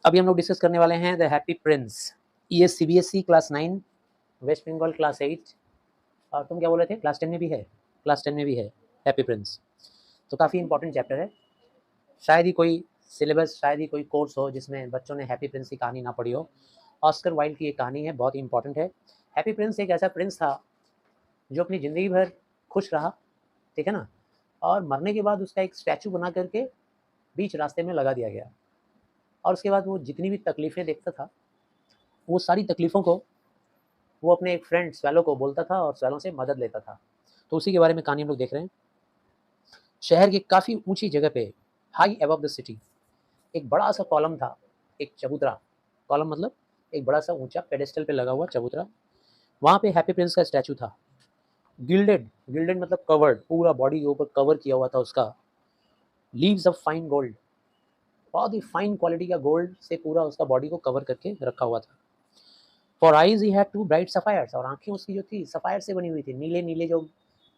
अभी हम लोग डिस्कस करने वाले हैं द हैप्पी प्रिंस। ये CBSE class 9, west Bengal class 8, और तुम क्या बोल रहे थे क्लास 10 में भी है? क्लास 10 में भी है हैप्पी प्रिंस। तो काफ़ी इंपॉर्टेंट चैप्टर है। शायद ही कोई सिलेबस, शायद ही कोई कोर्स हो जिसमें बच्चों ने हैप्पी प्रिंस की कहानी ना पढ़ी हो। ऑस्कर वाइल्ड की ये कहानी है, बहुत ही इंपॉर्टेंट है। हैप्पी प्रिंस एक ऐसा प्रिंस था जो अपनी ज़िंदगी भर खुश रहा, ठीक है ना, और मरने के बाद उसका एक स्टैचू बना करके बीच रास्ते में लगा दिया गया। और उसके बाद वो जितनी भी तकलीफ़ें देखता था, वो सारी तकलीफ़ों को वो अपने एक फ्रेंड स्वैलो को बोलता था और स्वैलो से मदद लेता था। तो उसी के बारे में कहानी हम लोग देख रहे हैं। शहर की काफ़ी ऊंची जगह पे, हाई अबव द सिटी, एक बड़ा सा कॉलम था, एक चबूतरा। कॉलम मतलब एक बड़ा सा ऊंचा पेडेस्टल पे लगा हुआ चबूतरा। वहाँ पे हैप्पी प्रिंस का स्टैचू था। गिल्डेड, गिल्डेड मतलब कवर्ड, पूरा बॉडी के ऊपर कवर किया हुआ था उसका। लीव्स ऑफ फाइन गोल्ड, बहुत ही फाइन क्वालिटी का गोल्ड से पूरा उसका बॉडी को कवर करके रखा हुआ था। For eyes he had two bright sapphires, और आंखें उसकी जो थी सफायर से बनी हुई थी, नीले नीले जो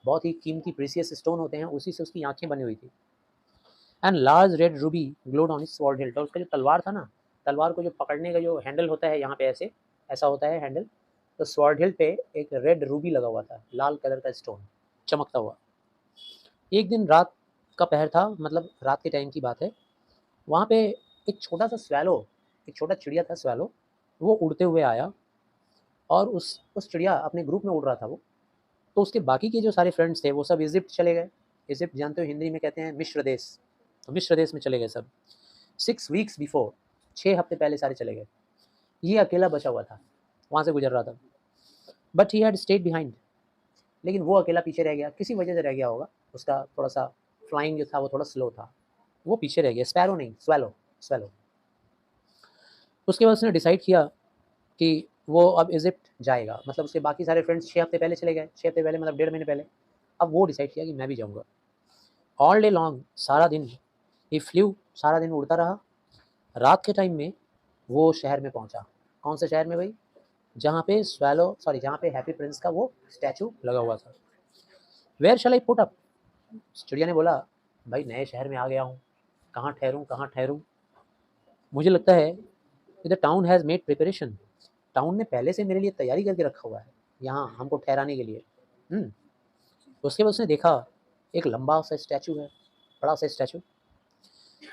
बहुत ही कीमती प्रीसियस स्टोन होते हैं, उसी से उसकी आंखें बनी हुई थी। And large red Ruby glowed on his sword hilt, और उसका जो तलवार था ना, तलवार को जो पकड़ने का जो हैंडल होता है यहाँ पे ऐसे, ऐसा होता है हैंडल, तो स्वॉर्ड हिल्ट पे एक रेड रूबी लगा हुआ था, लाल कलर का स्टोन चमकता हुआ। एक दिन रात का पहर था, मतलब रात के टाइम की बात है। वहाँ पे एक छोटा सा स्वैलो, एक छोटा चिड़िया था स्वैलो, वो उड़ते हुए आया, और उस चिड़िया अपने ग्रुप में उड़ रहा था वो। तो उसके बाकी के जो सारे फ्रेंड्स थे वो सब इजिप्ट चले गए। इजिप्ट जानते हो हिंदी में कहते हैं मिस्र देश, तो मिस्र देश में चले गए सब। 6 वीक्स बिफोर, 6 हफ्ते पहले सारे चले गए। ये अकेला बचा हुआ था, वहाँ से गुजर रहा था। But he had state behind, लेकिन वो अकेला पीछे रह गया, किसी वजह से रह गया होगा। उसका थोड़ा सा फ्लाइंग जो था वो थोड़ा स्लो था, वो पीछे रह गया। स्पैरो नहीं, स्वैलो, स्वैलो। उसके बाद उसने डिसाइड किया कि वो अब इजिप्ट जाएगा, मतलब उसके बाकी सारे फ्रेंड्स 6 हफ्ते पहले चले गए, 6 हफ्ते पहले मतलब 1.5 महीने पहले। अब वो डिसाइड किया कि मैं भी जाऊँगा। ऑल डे लॉन्ग, सारा दिन ही फ्ल्यू, सारा दिन उड़ता रहा। रात के टाइम में वो शहर में पहुंचा। कौन से शहर में भाई? जहाँ पे स्वैलो, सॉरी, जहाँ पे हैप्पी प्रिंस का वो स्टैचू लगा हुआ था। Where shall I put up, चिड़िया ने बोला, भाई नए शहर में आ गया हूँ, कहाँ ठहरूँ, कहाँ ठहरूँ? मुझे लगता है कि the town has made preparation, town ने पहले से मेरे लिए तैयारी करके रखा हुआ है यहाँ हमको ठहराने के लिए। उसके बाद उसने देखा एक लंबा सा स्टैचू है, बड़ा सा statue.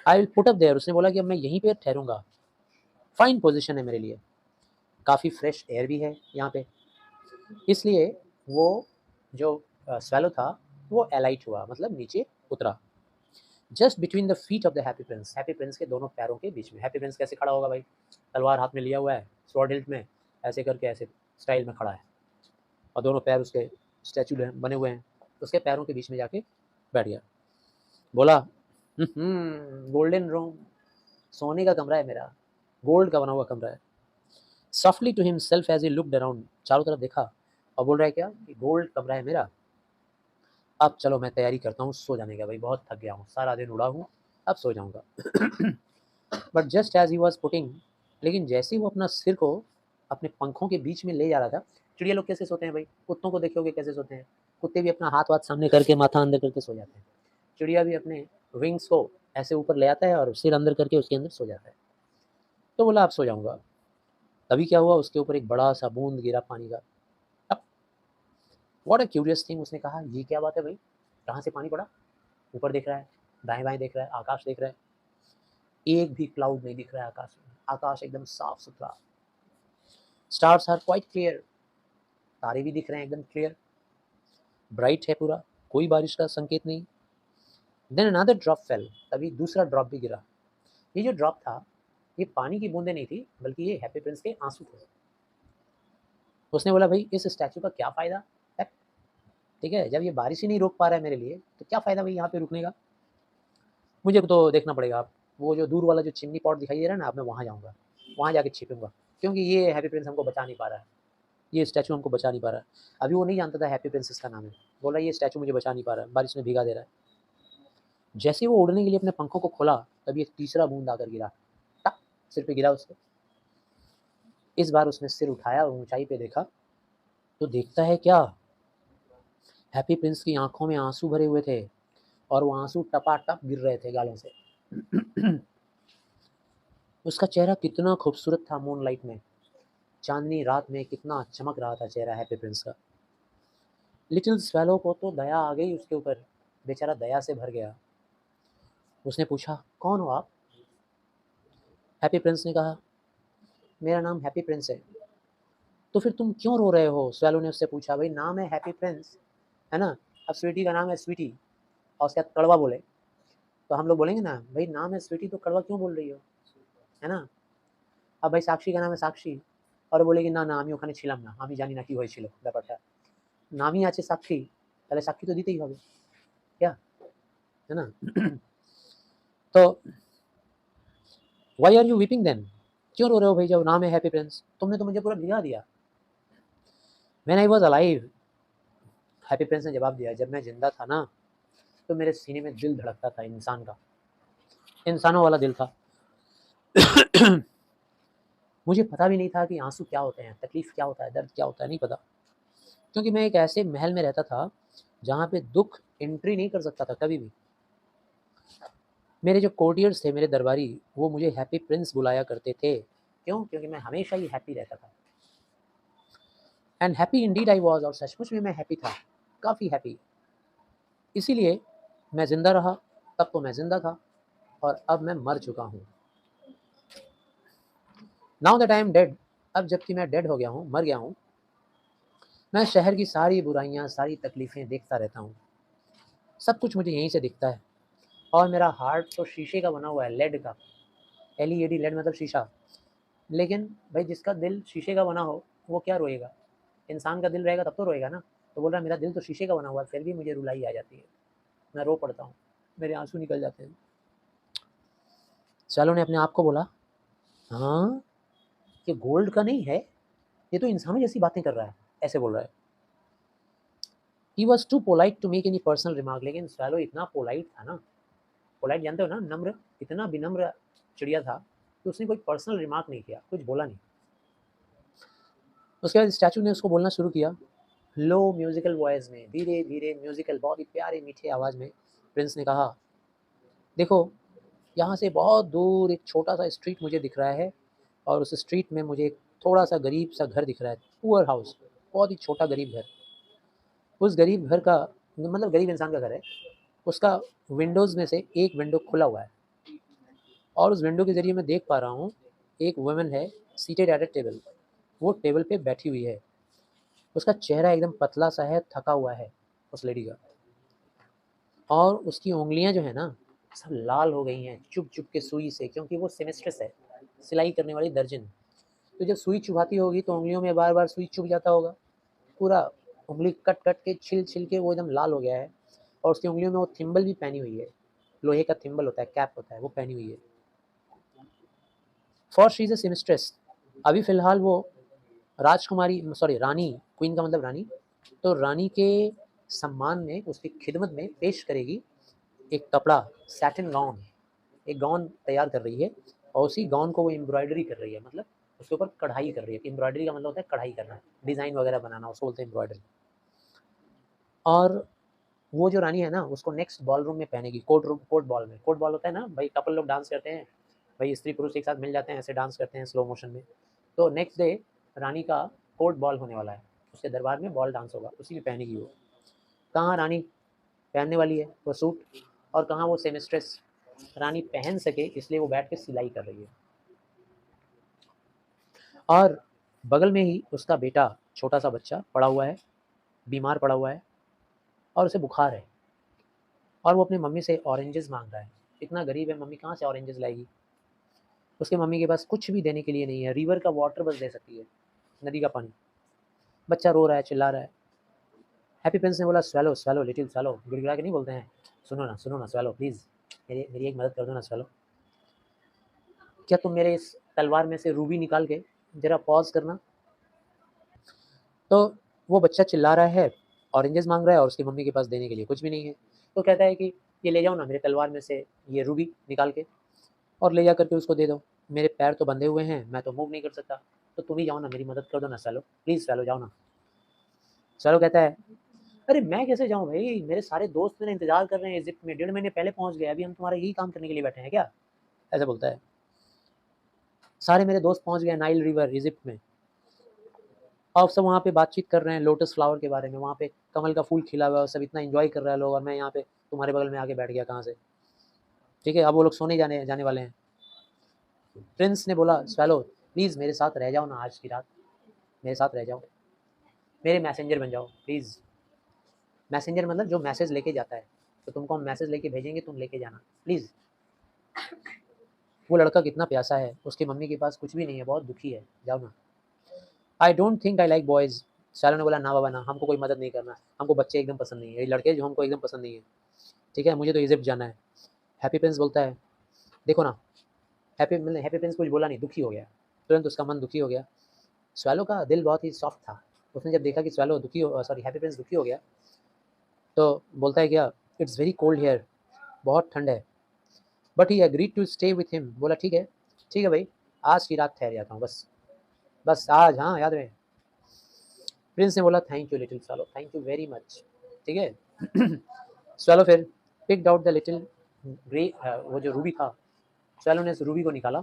I will put up there, उसने बोला कि अब मैं यहीं पे ठहरूंगा। फाइन पोजीशन है मेरे लिए, काफ़ी फ्रेश एयर भी है यहाँ पे, इसलिए वो जो स्वैलो था वो एलाइट हुआ, मतलब नीचे उतरा। Just between the feet of the Happy Prince, happy Prince के दोनों पैरों के बीच में। हैप्पी प्रिंस कैसे खड़ा होगा भाई? तलवार हाथ में लिया हुआ है, स्वॉर्ड हिल्ट में, ऐसे करके ऐसे स्टाइल में खड़ा है, और दोनों पैर उसके स्टैचू बने हुए हैं, उसके पैरों के बीच में जाके बैठ गया। बोला, गोल्डन रूम, सोने का कमरा है मेरा, गोल्ड का बना हुआ कमरा है। Softly to himself as he looked around, चारों तरफ देखा और बोल रहा है क्या कि गोल्ड कमरा है मेरा। अब चलो मैं तैयारी करता हूँ सो जाने का, भाई बहुत थक गया हूँ, सारा दिन उड़ा हूँ, अब सो जाऊँगा। But just as he was putting, लेकिन जैसे ही वो अपना सिर को अपने पंखों के बीच में ले जा रहा था, चिड़िया लोग कैसे सोते हैं भाई? कुत्तों को देखोगे कैसे सोते हैं? कुत्ते भी अपना हाथ वाथ सामने करके माथा अंदर करके सो जाते हैं। चिड़िया भी अपने विंग्स को ऐसे ऊपर ले आता है और सिर अंदर करके उसके अंदर सो जाता है। तो बोला अब सो जाऊँगा। तभी क्या हुआ, उसके ऊपर एक बड़ा सा बूंद गिरा पानी का। अब व्हाट अ क्यूरियस थिंग, उसने कहा ये क्या बात है भाई, कहाँ से पानी पड़ा? ऊपर देख रहा है, दाएं बाएं देख रहा है, आकाश देख रहा है, एक भी क्लाउड नहीं दिख रहा है आकाश में, आकाश एकदम साफ सुथरा। स्टार्स आर क्वाइट क्लियर, तारे भी दिख रहे हैं एकदम क्लियर, ब्राइट है पूरा, कोई बारिश का संकेत नहीं। देन अनदर ड्रॉप फेल, तभी दूसरा ड्रॉप भी गिरा। ये जो ड्रॉप था, ये पानी की बूंदे नहीं थी, बल्कि ये हैप्पी प्रिंस के आंसू थे। उसने बोला भाई इस स्टैचू का क्या फ़ायदा है? ठीक है, जब ये बारिश ही नहीं रोक पा रहा है मेरे लिए, तो क्या फ़ायदा भाई यहाँ पे रुकने का? मुझे तो देखना पड़ेगा। आप वो जो दूर वाला जो चिमनी पॉट दिखाई दे रहा है ना, अब मैं वहाँ जाऊँगा, वहाँ जाके छिपूँगा, क्योंकि ये हैप्पी प्रिंस हमको बचा नहीं पा रहा है, ये स्टैचू हमको बचा नहीं पा रहा है। अभी वो नहीं जानता था हैप्पी प्रिंस इसका नाम है, बोला ये स्टैचू मुझे बचा नहीं पा रहा है, बारिश में भीगा दे रहा है। जैसे ही वो उड़ने के लिए अपने पंखों को खोला, तभी एक तीसरा बूंद आकर गिरा, टक, सिर पे गिरा उसके। इस बार उसने सिर उठाया और ऊंचाई पे देखा, तो देखता है क्या, हैप्पी प्रिंस की आंखों में आंसू भरे हुए थे, और वो आंसू टपाटप गिर रहे थे गालों से। उसका चेहरा कितना खूबसूरत था मूनलाइट में, चांदनी रात में कितना चमक रहा था चेहरा हैप्पी प्रिंस का। लिटिल स्वेलो को तो दया आ गई उसके ऊपर, बेचारा दया से भर गया। उसने पूछा, कौन हो आप? हैप्पी प्रिंस ने कहा, मेरा नाम हैप्पी प्रिंस है। तो फिर तुम क्यों रो रहे हो? स्वेलो ने उससे पूछा। भाई नाम है हैप्पी प्रिंस, है ना? अब स्वीटी का नाम है स्वीटी और उसके बाद कड़वा बोले तो हम लोग बोलेंगे ना, भाई नाम है स्वीटी तो कड़वा क्यों बोल रही हो, है ना? अब भाई साक्षी का नाम है साक्षी और बोलेगी ना ना, আমি ওখানে ছিলাম না, আমি জানি না কি হয়েছিল ব্যাপারটা। নামই আছে সাক্ষী, তাহলে সাক্ষী তো দিতেই হবে, क्या है ना? तो why are you weeping then? क्यों रो रहे हो भाई जब नाम है हैप्पी प्रिंस? तुमने तो मुझे पूरा भिगा दिया। When I was alive, happy Prince ने जवाब दिया, जब मैं जिंदा था ना तो मेरे सीने में दिल धड़कता था इंसान का, इंसानों वाला दिल था। मुझे पता भी नहीं था कि आंसू क्या होते हैं, तकलीफ क्या होता है, दर्द क्या होता है, नहीं पता, क्योंकि मैं एक ऐसे महल में रहता था जहाँ पे दुख एंट्री नहीं कर सकता था कभी भी। मेरे जो कोर्टियर्स थे, मेरे दरबारी, वो मुझे हैप्पी प्रिंस बुलाया करते थे। क्यों? क्योंकि मैं हमेशा ही हैप्पी रहता था। And happy Indeed I was, और सचमुच में मैं हैप्पी था, काफ़ी हैप्पी। इसीलिए मैं ज़िंदा रहा, तब तो मैं ज़िंदा था और अब मैं मर चुका हूँ। Now that I am dead, अब जबकि मैं डेड हो गया हूँ, मर गया हूँ, मैं शहर की सारी बुराइयाँ, सारी तकलीफ़ें देखता रहता हूँ। सब कुछ मुझे यहीं से दिखता है और मेरा हार्ट तो शीशे का बना हुआ है, लेड का, LED, लेड मतलब शीशा। लेकिन भाई जिसका दिल शीशे का बना हो वो क्या रोएगा? इंसान का दिल रहेगा तब तो रोएगा ना। तो बोल रहा है मेरा दिल तो शीशे का बना हुआ है, फिर भी मुझे रुलाई आ जाती है, मैं रो पड़ता हूँ, मेरे आंसू निकल जाते हैं। सैलो ने अपने आप को बोला, हाँ, ये गोल्ड का नहीं है, ये तो इंसानों जैसी बातें कर रहा है, ऐसे बोल रहा है। He was too polite to make any personal remark, लेकिन सैलो इतना पोलाइट था ना, पोलाइट जानते हो ना, नम्र, इतना विनम्र चिड़िया था कि उसने कोई पर्सनल रिमार्क नहीं किया, कुछ बोला नहीं। उसके बाद स्टैचू ने उसको बोलना शुरू किया, लो म्यूजिकल वॉइस में, धीरे धीरे म्यूजिकल, बहुत ही प्यारे मीठे आवाज़ में प्रिंस ने कहा, देखो यहाँ से बहुत दूर एक छोटा सा स्ट्रीट मुझे दिख रहा है और उस स्ट्रीट में मुझे एक थोड़ा सा गरीब सा घर दिख रहा है, पुअर हाउस, बहुत ही छोटा गरीब घर। उस गरीब घर का, मतलब गरीब इंसान का घर है, उसका विंडोज़ में से एक विंडो खुला हुआ है और उस विंडो के ज़रिए मैं देख पा रहा हूँ एक वुमन है सीटेड एट अ टेबल, वो टेबल पे बैठी हुई है। उसका चेहरा एकदम पतला सा है, थका हुआ है उस लेडी का, और उसकी उंगलियां जो है ना सब लाल हो गई हैं चुभ चुभ के सुई से, क्योंकि वो सेमेस्ट्रेस है, सिलाई करने वाली दर्जन। तो जब सुई चुभाती होगी तो उंगलियों में बार बार सुई चुभ जाता होगा, पूरा उंगली कट कट के छिल छिल के वो एकदम लाल हो गया है। और उसकी उंगलियों में वो थिम्बल भी पहनी हुई है, लोहे का थिम्बल होता है, कैप होता है, वो पहनी हुई है। फॉर शी इज अ सेमेस्ट्रेस, अभी फिलहाल वो राजकुमारी, सॉरी रानी, क्वीन का मतलब रानी, तो रानी के सम्मान में, उसकी खिदमत में पेश करेगी एक कपड़ा, सैटिन गाउन, एक गाउन तैयार कर रही है और उसी गाउन को वो एम्ब्रॉयडरी कर रही है, मतलब उसके ऊपर कढ़ाई कर रही है। एम्ब्रॉयडरी का मतलब होता है कढ़ाई करना, डिज़ाइन वगैरह बनाना, उसको बोलते हैं एम्ब्रॉयडरी। और वो जो रानी है ना उसको नेक्स्ट बॉल रूम में पहनेगी, कोर्ट बॉल में, कोर्ट बॉल होता है ना भाई, कपल लोग डांस करते हैं, भाई स्त्री पुरुष एक साथ मिल जाते हैं, ऐसे डांस करते हैं स्लो मोशन में। तो नेक्स्ट डे रानी का कोर्ट बॉल होने वाला है, उसके दरबार में बॉल डांस होगा, उसी में पहनेगी वो। कहाँ रानी पहनने वाली है वो सूट, और कहाँ वो सेमेस्ट्रेस रानी पहन सके इसलिए वो बैठ के सिलाई कर रही है। और बगल में ही उसका बेटा, छोटा सा बच्चा पड़ा हुआ है, बीमार पड़ा हुआ है और उसे बुखार है, और वो अपनी मम्मी से ऑरेंजेस मांग रहा है। इतना गरीब है, मम्मी कहाँ से ऑरेंजेस लाएगी? उसके मम्मी के पास कुछ भी देने के लिए नहीं है, रिवर का वाटर बस दे सकती है, नदी का पानी। बच्चा रो रहा है, चिल्ला रहा है। हैप्पी प्रिंस ने बोला, स्वैलो स्वैलो लिटिल स्वैलो, गिड़गिड़ा के नहीं बोलते हैं, सुनो ना स्वैलो प्लीज़, मेरी एक मदद कर दो ना स्वैलो, क्या तुम मेरे इस तलवार में से रूबी निकाल के ज़रा पॉज़ करना। तो वो बच्चा चिल्ला रहा है, ऑरेंजेस मांग रहा है और उसकी मम्मी के पास देने के लिए कुछ भी नहीं है। तो कहता है कि ये ले जाओ ना मेरे तलवार में से ये रूबी निकाल के और ले जा करके उसको दे दो, मेरे पैर तो बंधे हुए हैं, मैं तो मूव नहीं कर सकता, तो तुम ही जाओ ना, मेरी मदद कर दो ना स्वैलो, प्लीज़ स्वैलो जाओ ना। स्वैलो कहता है, अरे मैं कैसे जाऊँ भाई, मेरे सारे दोस्त मेरा इंतज़ार कर रहे हैं इजिप्ट में, 1.5 महीने पहले पहुँच गए, अभी हम तुम्हारा यही काम करने के लिए बैठे हैं क्या? ऐसे बोलता है। सारे मेरे दोस्त पहुंच गए नाइल रिवर इजिप्ट में, और सब वहाँ पे बातचीत कर रहे हैं लोटस फ्लावर के बारे में, वहाँ पे कमल का फूल खिला हुआ है, सब इतना एंजॉय कर रहा है लोग, और मैं यहाँ पे तुम्हारे बगल में आके बैठ गया कहाँ से। ठीक है, अब वो लोग सोने जाने वाले हैं। प्रिंस ने बोला स्वैलो प्लीज़ मेरे साथ रह जाओ ना, आज की रात मेरे साथ रह जाओ, मेरे मैसेंजर बन जाओ प्लीज़। मैसेंजर मतलब जो मैसेज लेके जाता है, तो तुमको हम मैसेज लेके भेजेंगे, तुम लेके जाना प्लीज़। वो लड़का कितना प्यासा है, उसकी मम्मी के पास कुछ भी नहीं है, बहुत दुखी है, जाओ ना। I don't think I like boys. Swallow ने बोला ना बाबा ना, हमको कोई मदद नहीं करना, हमको बच्चे एकदम पसंद नहीं है, ये लड़के जो हमको एकदम पसंद नहीं है। ठीक है, मुझे तो इजिप्ट जाना है। हैप्पी प्रिंस बोलता है देखो ना, हैप्पी प्रिंस कुछ बोला नहीं, दुखी हो गया, तुरंत उसका मन दुखी हो गया। स्वैलो का दिल बहुत ही सॉफ्ट था, उसने जब देखा कि स्वैलो दुखी हो सॉरी हैप्पी प्रिंस दुखी हो गया, तो बोलता है क्या, इट्स वेरी कोल्ड हियर, बहुत ठंड है। But he agreed to stay with him, बोला ठीक है भाई, आज की रात ठहर जाता हूँ बस, बस आज, हाँ याद रहे। प्रिंस ने बोला thank you little swallow, thank you very much. ठीक है स्वैलो फिर picked out the little grey, वो जो रूबी था, स्वैलो ने उस रूबी को निकाला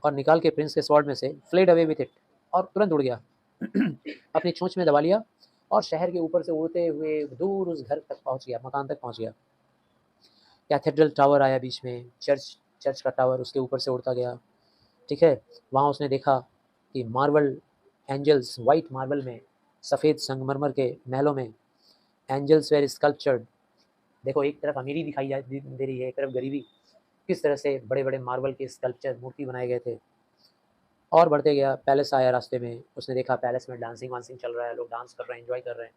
और निकाल के प्रिंस के स्वॉर्ड में से फ्लेड अवे विथ इट, और तुरंत उड़ गया अपनी चोंच में दबा लिया, और शहर के ऊपर से उड़ते हुए दूर उस घर तक पहुंच गया, मकान तक पहुंच गया। कैथेड्रल टावर आया बीच में, चर्च का टावर उसके ऊपर से उड़ता गया। ठीक है, वहाँ उसने देखा कि मार्बल एंजल्स, वाइट मार्बल में, सफ़ेद संगमरमर के महलों में एंजल्स वेयर स्कल्पचर्ड। देखो एक तरफ अमीरी दिखाई दे रही है, एक तरफ गरीबी, किस तरह से बड़े बड़े मार्बल के स्कल्पचर मूर्ति बनाए गए थे। और बढ़ते गया, पैलेस आया रास्ते में, उसने देखा पैलेस में डांसिंग वांसिंग चल रहा है, लोग डांस कर रहे हैं, एंजॉय कर रहे हैं।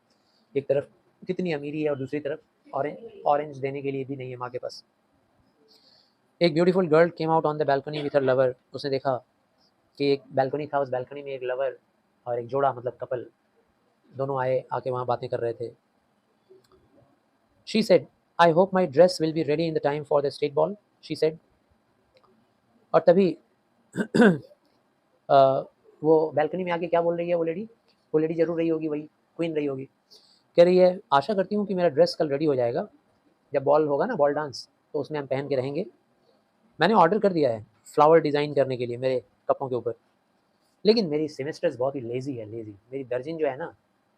एक तरफ कितनी अमीरी है और दूसरी तरफ ऑरेंज देने के लिए भी नहीं है माँ के पास। एक beautiful girl came out on the balcony with her lover, उसने देखा कि एक बैल्कनी था, उस बैल्कनी में एक लवर और एक जोड़ा मतलब कपल, दोनों आए, आके वहाँ बातें कर रहे थे। She said I hope my dress will be ready in the time for the state ball, she said. और तभी वो बैल्कनी में आके क्या बोल रही है वो लेडी जरूर रही होगी, वही क्वीन रही होगी। कह रही है आशा करती हूँ कि मेरा ड्रेस कल रेडी हो जाएगा, जब बॉल होगा ना, बॉल डांस, तो उसमें हम पहन के रहेंगे। मैंने ऑर्डर कर दिया है फ्लावर डिज़ाइन करने के लिए मेरे कपड़ों के ऊपर, लेकिन मेरी सेमेस्टर्स बहुत ही लेज़ी है, मेरी दर्जन जो है ना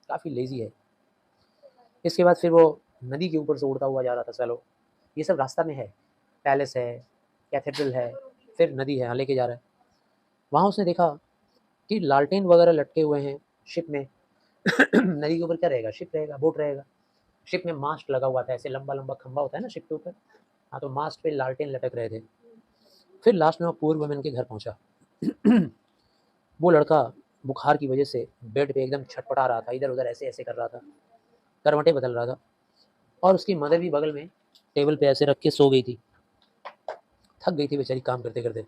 काफ़ी लेज़ी है। इसके बाद फिर वो नदी के ऊपर से उड़ता हुआ जा रहा था स्वैलो, ये सब रास्ता में है, पैलेस है, कैथेड्रल है, फिर नदी है, लेके जा रहा है। वहाँ उसने देखा कि लालटेन वगैरह लटके हुए हैं शिप में नदी के ऊपर क्या रहेगा, शिप रहेगा, बोट रहेगा। शिप में मास्ट लगा हुआ था, ऐसे लंबा लंबा खंबा होता है ना शिप के ऊपर, हाँ, तो मास्ट पे लालटेन लटक रहे थे। फिर लास्ट में वो पूर वुमेन के घर पहुंचा वो लड़का बुखार की वजह से बेड पे एकदम छटपटा रहा था, इधर उधर ऐसे ऐसे कर रहा था, करवटें बदल रहा था, और उसकी मदर भी बगल में टेबल पे ऐसे रख के सो गई थी, थक गई थी बेचारी काम करते करते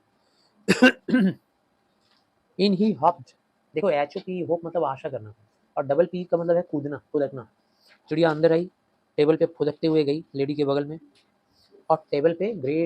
इन ही हॉप्ड, देखो एच ओ पी होप मतलब आशा करना, और डबल पी का मतलब है कूदना, फुदकना। चिड़िया अंदर आई, टेबल पे फुदकते हुए गई लेडी के बगल में, और टेबल पे ग्रेट